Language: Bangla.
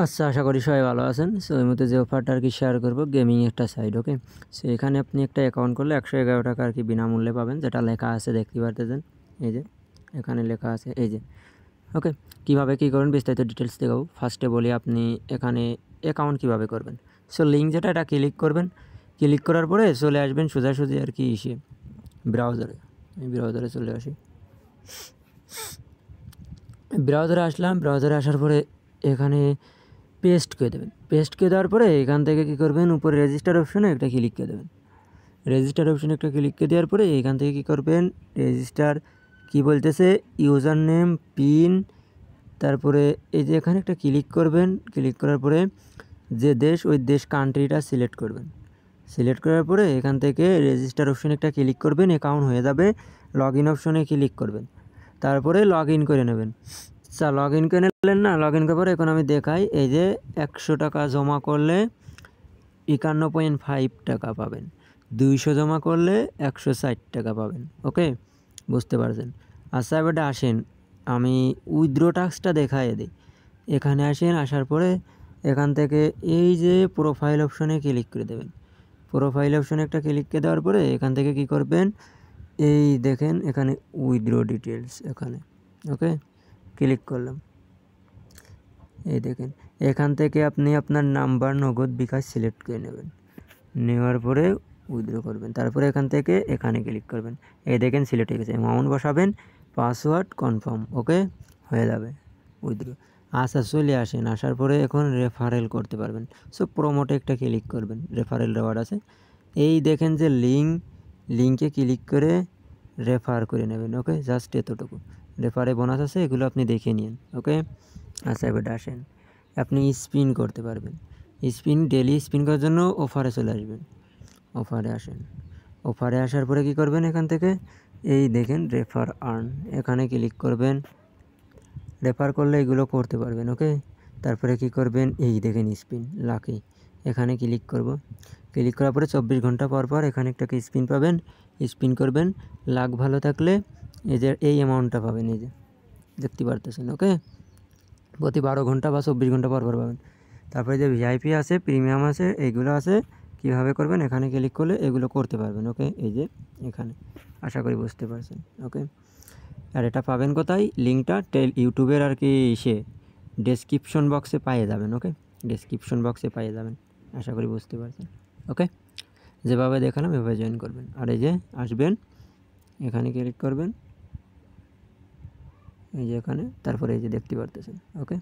আচ্ছা, আশা করি সবাই ভালো আছেন। সো এই মুহূর্তে যে অফারটা আর কি শেয়ার করবো, গেমিং একটা সাইট, ওকে। সো এখানে আপনি একটা অ্যাকাউন্ট করলে 111 টাকা আর কি বিনামূল্যে পাবেন, যেটা লেখা আছে দেখতে পারতেছেন। এই যে এখানে লেখা আছে, এই যে, ওকে। কীভাবে কী করবেন বিস্তারিত ডিটেলস দেখাবো। ফার্স্টে বলি আপনি এখানে অ্যাকাউন্ট কীভাবে করবেন। সো লিঙ্ক যেটা, এটা ক্লিক করবেন। ক্লিক করার পরে চলে আসবেন সোজাসুজি আর কি ব্রাউজারে। এই ব্রাউজারে চলে আসি। ব্রাউজারে আসলাম। ব্রাউজারে আসার পরে এখানে পেস্ট করে দেবেন। পেস্ট করে দেওয়ার পরে এখান থেকে কী করবেন, উপরে রেজিস্টার অপশনে একটা ক্লিক করে দেবেন। রেজিস্টার অপশনে একটা ক্লিক করে দেওয়ার পরে এখান থেকে কী করবেন, রেজিস্টার কি বলতেছে, ইউজার নেম, পিন, তারপরে এই যে এখানে একটা ক্লিক করবেন। ক্লিক করার পরে যে দেশ, ওই দেশ কান্ট্রিটা সিলেক্ট করবেন। সিলেক্ট করার পরে এখান থেকে রেজিস্টার অপশনে একটা ক্লিক করবেন, অ্যাকাউন্ট হয়ে যাবে। লগ ইন অপশনে ক্লিক করবেন, তারপরে লগ ইন করে নেবেন। আচ্ছা, লগ ইন করে নিলেন না? লগ ইন করার পরে এখন আমি দেখাই, এই যে 100 টাকা জমা করলে 51.5 টাকা পাবেন, 200 জমা করলে 160 টাকা পাবেন, ওকে, বুঝতে পারছেন। আচ্ছা, এবারে আসেন আমি উইথড্র টাস্কটা দেখাই দিই। এখানে আসেন, আসার পরে এখান থেকে এই যে প্রোফাইল অপশনে ক্লিক করে দেবেন। প্রোফাইল অপশনে একটা ক্লিক করে দেওয়ার পরে এখান থেকে কি করবেন, এই দেখেন এখানে উইথড্র ডিটেলস, এখানে, ওকে, ক্লিক করলাম। এই দেখেন এখান থেকে আপনি আপনার নাম্বার, নগদ, বিকাশ সিলেক্ট করে নেবেন। নেওয়ার পরে উইথড্র করবেন। তারপরে এখান থেকে এখানে ক্লিক করবেন। এই দেখেন সিলেক্ট হয়ে গেছে। অ্যামাউন্ট বসাবেন, পাসওয়ার্ড কনফার্ম, ওকে, হয়ে যাবে উইথড্র। আচ্ছা, চলে আসেন। আসার পরে এখন রেফারেল করতে পারবেন। সো প্রোমোটে একটা ক্লিক করবেন, রেফারেল রেওয়ার্ড আছে। এই দেখেন যে লিঙ্কে ক্লিক করে রেফার করে নেবেন, ওকে, জাস্ট এতটুকু। রেফারে বোনাস আছে, এগুলো আপনি দেখে নিন, ওকে। আচ্ছা, এবার আসেন, আপনি স্পিন করতে পারবেন। ডেলি স্পিন করার জন্য অফারে চলে আসবেন। অফারে আসেন। অফারে আসার পরে কী করবেন, এখান থেকে এই দেখেন রেফার আর্ন, এখানে ক্লিক করবেন। রেফার করলে এগুলো করতে পারবেন, ওকে। তারপরে কি করবেন, এই দেখেন স্পিন লাকি, এখানে ক্লিক করব। ক্লিক করার পরে 24 ঘন্টা পর পর এখানে একটা স্পিন পাবেন, স্পিন করবেন। লাক ভালো থাকলে এই যে এই অ্যামাউন্টটা পাবেন, এই যে দেখতে পারতেছেন, ওকে। প্রতি 12 ঘন্টা বা 24 ঘন্টা পর পর পাবেন। তারপরে যে ভিআইপি আছে, প্রিমিয়াম আছে, এইগুলো আছে। কীভাবে করবেন, এখানে ক্লিক করলে এগুলো করতে পারবেন, ওকে। এই যে এখানে, আশা করি বুঝতে পারছেন, ওকে। আর এটা পাবেন কোথায়, লিঙ্কটা ইউটিউবের আর কি ডেসক্রিপশন বক্সে পেয়ে যাবেন, ওকে। ডেসক্রিপশন বক্সে পেয়ে যাবেন, আশা করি বুঝতে পারছেন, ওকে। যেভাবে দেখালাম এভাবে জয়েন করবেন। আর এই যে আসবেন, এখানে ক্লিক করবেন, এই যে এখানে, তারপরে এই যে দেখতে পারতেছেন, ওকে।